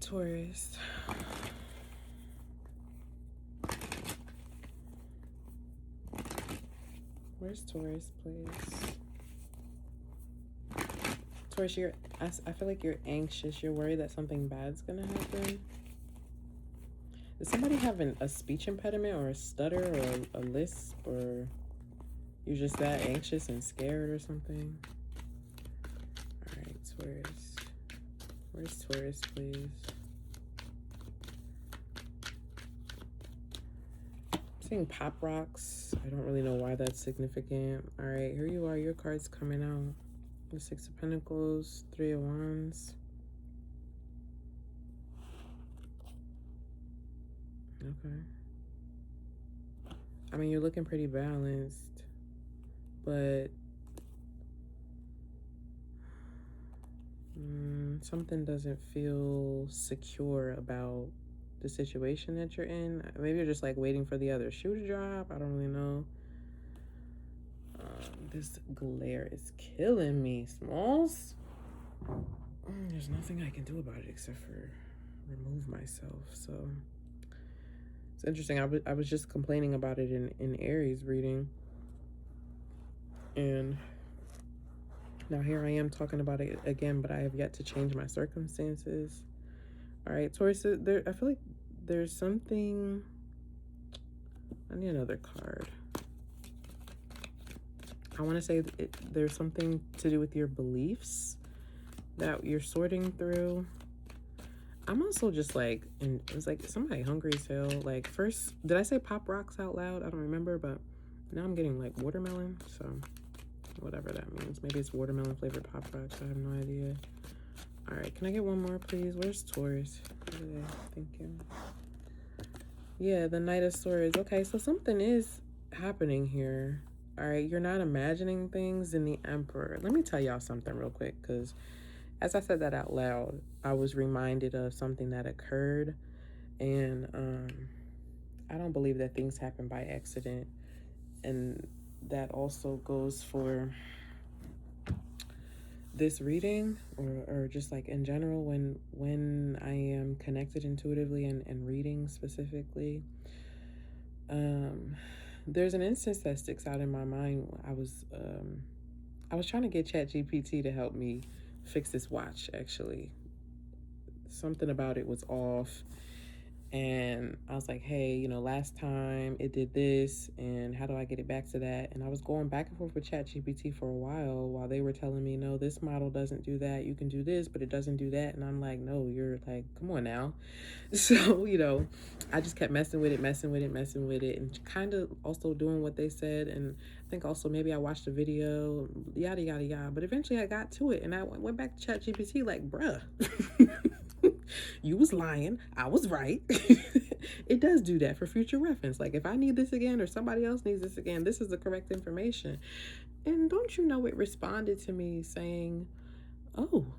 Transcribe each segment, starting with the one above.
Taurus. Where's Taurus, please? Taurus, I feel like you're anxious. You're worried that something bad's gonna happen. Does somebody have a speech impediment or a stutter or a lisp, or you're just that anxious and scared or something? All right, Taurus. Where's Taurus, please? I'm seeing pop rocks. I don't really know why that's significant. All right, here you are. Your card's coming out. The Six of Pentacles, Three of Wands. Okay. I mean, you're looking pretty balanced, but something doesn't feel secure about the situation that you're in. Maybe you're just like waiting for the other shoe to drop. I don't really know. This glare is killing me, Smalls. There's nothing I can do about it except for remove myself. So it's interesting. I was just complaining about it in Aries reading, and now here I am talking about it again, but I have yet to change my circumstances. All right, Taurus, I feel like there's something. I need another card. I want to say there's something to do with your beliefs that you're sorting through. I'm also just like, it's like somebody hungry as hell. Like, first, did I say pop rocks out loud? I don't remember, but now I'm getting like watermelon. So whatever that means. Maybe it's watermelon flavored pop rocks. I have no idea. All right, can I get one more, please? Where's Taurus? Thank you. Yeah, the Knight of Swords. Okay, so something is happening here. All right, you're not imagining things in the Emperor. Let me tell y'all something real quick, because as I said that out loud, I was reminded of something that occurred, and I don't believe that things happen by accident, and that also goes for this reading, or just like in general, when I am connected intuitively and reading specifically. There's an instance that sticks out in my mind. I was trying to get ChatGPT to help me fix this watch. Actually, something about it was off, and I was like, hey, last time it did this, and how do I get it back to that? And I was going back and forth with ChatGPT for a while they were telling me, no, this model doesn't do that. You can do this, but it doesn't do that. And I'm like, no, you're like, come on now. So, I just kept messing with it, and kind of also doing what they said. And I think also maybe I watched a video, yada, yada, yada. But eventually I got to it, and I went back to ChatGPT like, bruh. You was lying. I was right. It does do that for future reference. Like if I need this again or somebody else needs this again, this is the correct information. And don't you know, it responded to me saying, oh,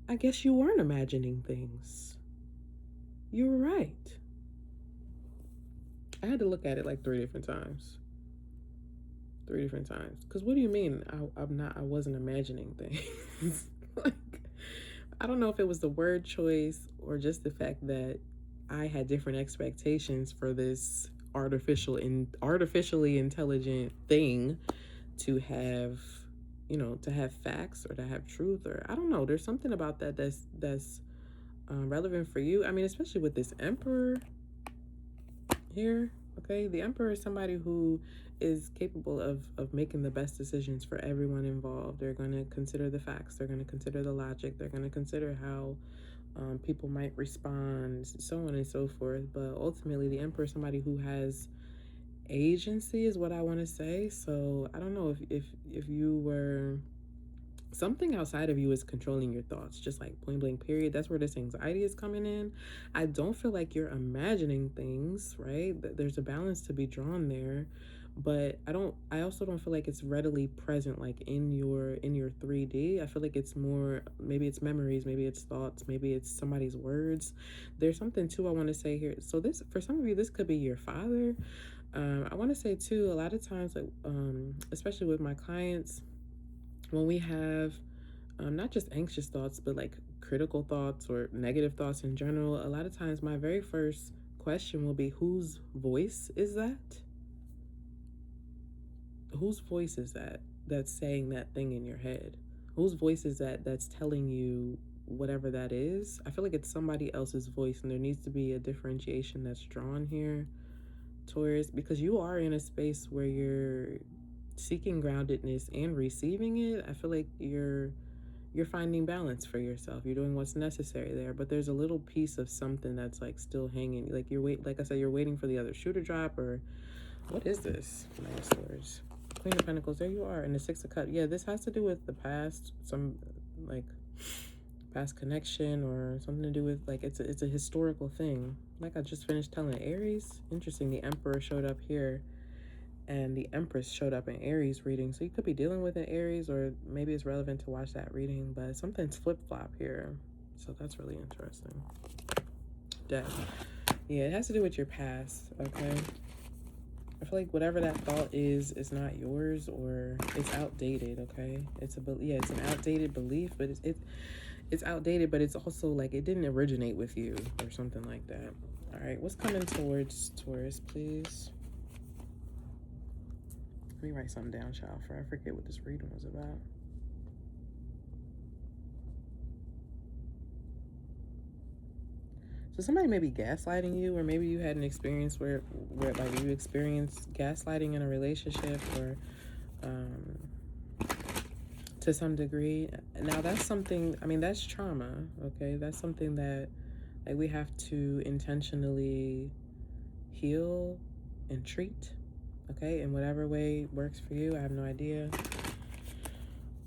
I guess you weren't imagining things. You were right. I had to look at it like 3 different times. 3 different times. Because what do you mean I wasn't imagining things? Like, I don't know if it was the word choice or just the fact that I had different expectations for this artificially intelligent thing to have, to have facts or to have truth, or I don't know. There's something about that that's relevant for you. I mean, especially with this Emperor here. Okay, the Emperor is somebody who is capable of making the best decisions for everyone involved. They're going to consider the facts. They're going to consider the logic. They're going to consider how people might respond, so on and so forth. But ultimately, the Emperor is somebody who has agency, is what I want to say. So I don't know if you were, something outside of you is controlling your thoughts, just like point blank period. That's where this anxiety is coming in. I don't feel like you're imagining things, right? There's a balance to be drawn there, but I also don't feel like it's readily present, like in your 3D. I feel like it's more, maybe it's memories, maybe it's thoughts, maybe it's somebody's words. There's something too I want to say here. So this, for some of you, this could be your father. I want to say too, a lot of times, like especially with my clients, when we have not just anxious thoughts, but like critical thoughts or negative thoughts in general, a lot of times my very first question will be, whose voice is that? Whose voice is that that's saying that thing in your head? Whose voice is that that's telling you whatever that is? I feel like it's somebody else's voice, and there needs to be a differentiation that's drawn here, Taurus, because you are in a space where you're seeking groundedness and receiving it. I feel like you're finding balance for yourself. You're doing what's necessary there, but there's a little piece of something that's like still hanging. Like like I said, you're waiting for the other shoe to drop, or what is this? Knight of Swords, Queen of Pentacles. There you are, and the Six of Cups. Yeah, this has to do with the past, some like past connection, or something to do with like it's a historical thing. Like I just finished telling Aries. Interesting. The Emperor showed up here, and the Empress showed up in Aries reading. So you could be dealing with an Aries, or maybe it's relevant to watch that reading, but something's flip-flop here. So that's really interesting. Death. Yeah, it has to do with your past, okay? I feel like whatever that thought is not yours, or it's outdated, okay? It's an outdated belief, but it's outdated, but it's also like it didn't originate with you or something like that. All right, what's coming towards Taurus, please? Let me write something down, child, for I forget what this reading was about. So somebody may be gaslighting you, or maybe you had an experience where like you experienced gaslighting in a relationship, or to some degree. Now that's something, I mean, that's trauma, okay? That's something that like we have to intentionally heal and treat, okay, in whatever way works for you. I have no idea.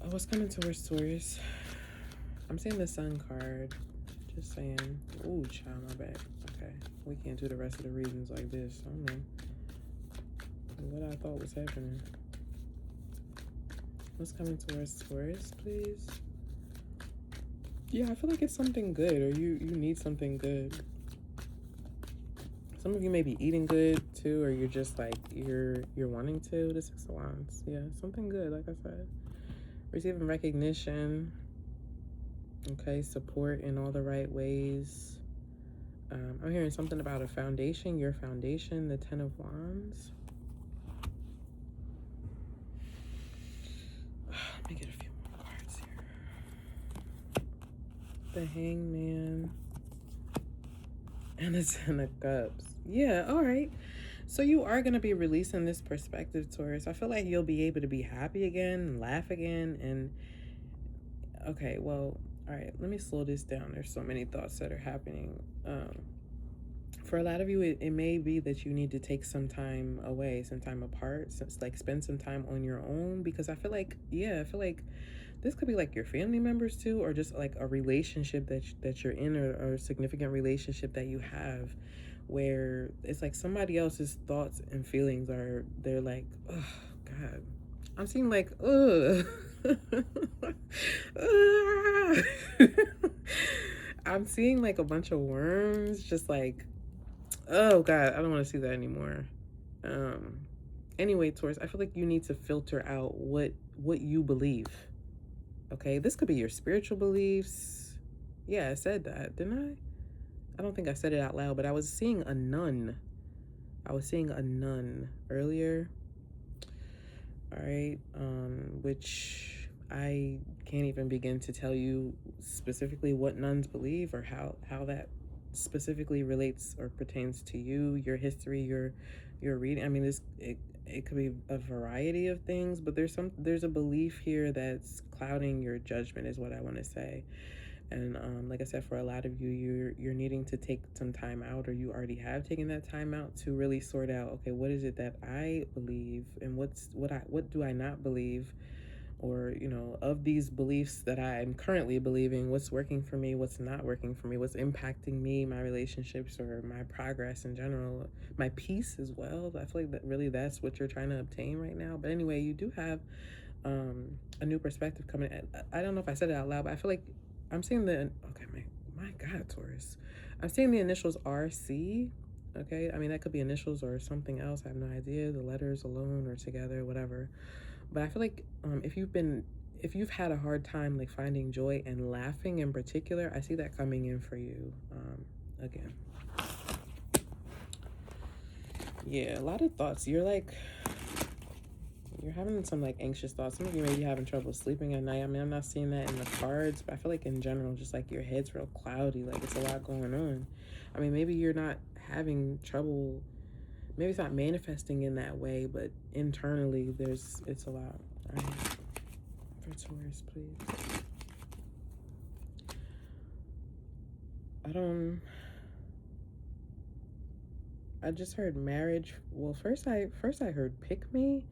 Oh, what's coming towards Taurus? I'm seeing the Sun card. Just saying. Ooh, child, my bad. Okay, we can't do the rest of the readings like this. I don't know what I thought was happening. What's coming towards Taurus, please? Yeah, I feel like it's something good, or you need something good. Some of you may be eating good too, or you're just like you're wanting to. The Six of Wands. Yeah, something good, like I said. Receiving recognition. Okay, support in all the right ways. I'm hearing something about a foundation, your foundation, the Ten of Wands. Let me get a few more cards here. The Hangman and the Ten of Cups. Yeah, all right. So you are going to be releasing this perspective, Taurus. I feel like you'll be able to be happy again and laugh again. And okay, well, all right, let me slow this down. There's so many thoughts that are happening. For a lot of you, it may be that you need to take some time away, some time apart, like spend some time on your own, because I feel like, yeah, I feel like this could be like your family members too, or just like a relationship that you're in, or a significant relationship that you have, where it's like somebody else's thoughts and feelings they're like, oh God, I'm seeing like, ugh. I'm seeing like a bunch of worms, just like, oh God, I don't want to see that anymore. Anyway, Taurus, I feel like you need to filter out what you believe. Okay, this could be your spiritual beliefs. Yeah, I said that, didn't I? I don't think I said it out loud, but I was seeing a nun. I was seeing a nun earlier. All right, which I can't even begin to tell you specifically what nuns believe, or how that specifically relates or pertains to you, your history, your reading. I mean, it could be a variety of things, but there's a belief here that's clouding your judgment, is what I want to say. And like I said, for a lot of you, you're needing to take some time out, or you already have taken that time out to really sort out, okay, what is it that I believe, and what do I not believe, or of these beliefs that I'm currently believing, what's working for me, what's not working for me, what's impacting me, my relationships, or my progress in general, my peace as well. I feel like that's what you're trying to obtain right now. But anyway, you do have a new perspective coming. I don't know if I said it out loud, but I feel like I'm seeing my God, Taurus. I'm seeing the initials RC. Okay, I mean, that could be initials or something else. I have no idea. The letters alone or together, whatever. But I feel like if you've been if you've had a hard time like finding joy and laughing in particular, I see that coming in for you again. Yeah, a lot of thoughts. You're having some like anxious thoughts. Some of you may be having trouble sleeping at night. I mean, I'm not seeing that in the cards, but I feel like in general, just like your head's real cloudy, like it's a lot going on. I mean, maybe you're not having trouble, maybe it's not manifesting in that way, but internally it's a lot. All right. For Taurus, please. I just heard marriage. Well, first I heard pick me,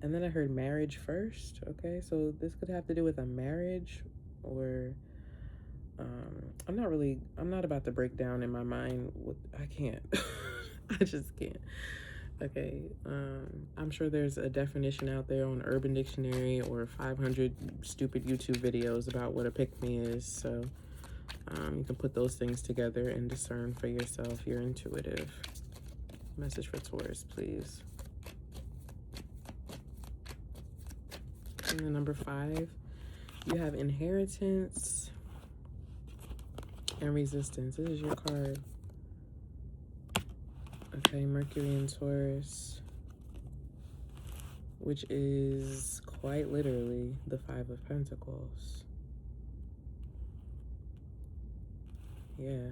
and then I heard marriage first. Okay, so this could have to do with a marriage, or I'm not about to break down in my mind what I can't. I just can't. Okay, I'm sure there's a definition out there on Urban Dictionary or 500 stupid YouTube videos about what a pick me is. So you can put those things together and discern for yourself. You're intuitive. Message for Taurus, please. And the number 5, you have inheritance and resistance. This is your card. Okay, Mercury and Taurus, which is quite literally the 5 of Pentacles. Yeah,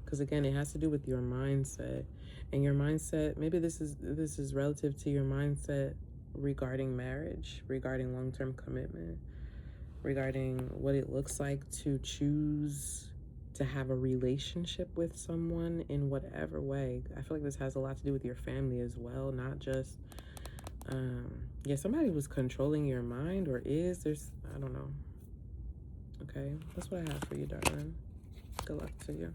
because again, it has to do with your mindset, and your mindset. Maybe this is relative to your mindset regarding marriage, regarding long-term commitment, regarding what it looks like to choose to have a relationship with someone in whatever way. I feel like this has a lot to do with your family as well, not just yeah, somebody was controlling your mind, or I don't know. Okay, that's what I have for you, darling. Good luck to you.